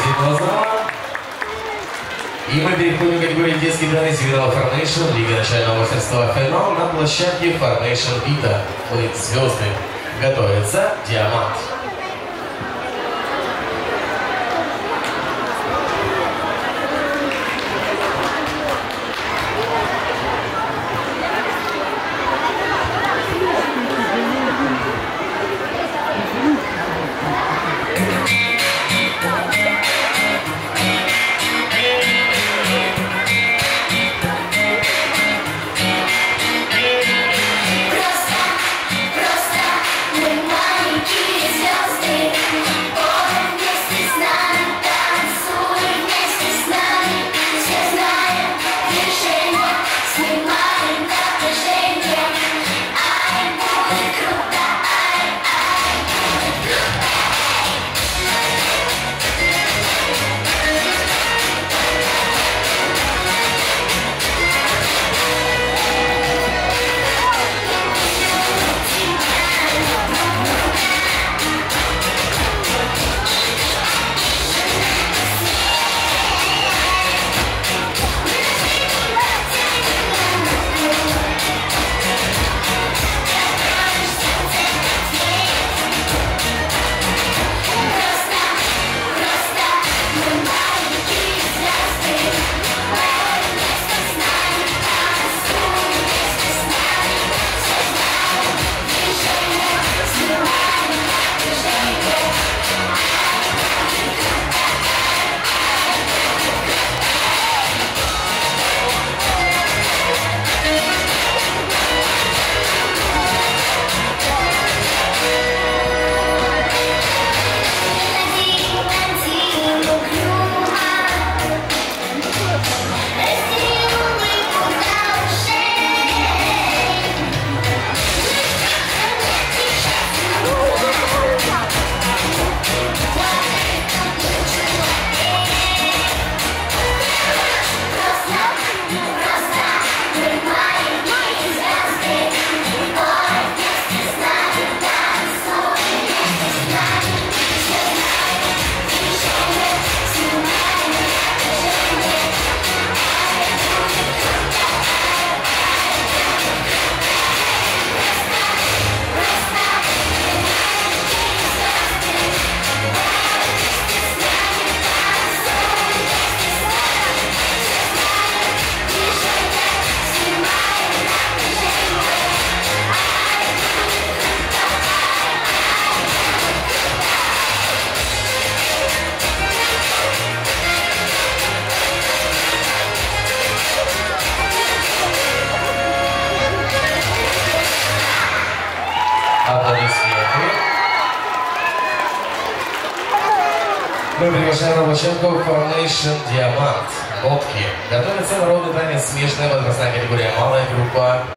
спортивного зала. И мы переходим к категории детский танец Viral Formation, Лига начального мастерства финал на площадке Formation Vita. Звезды готовятся, Диамант. Мы приглашаем на площадку Formation Диамант. Лодки. Готовится народный танец, смешанная возрастная категория малая группа.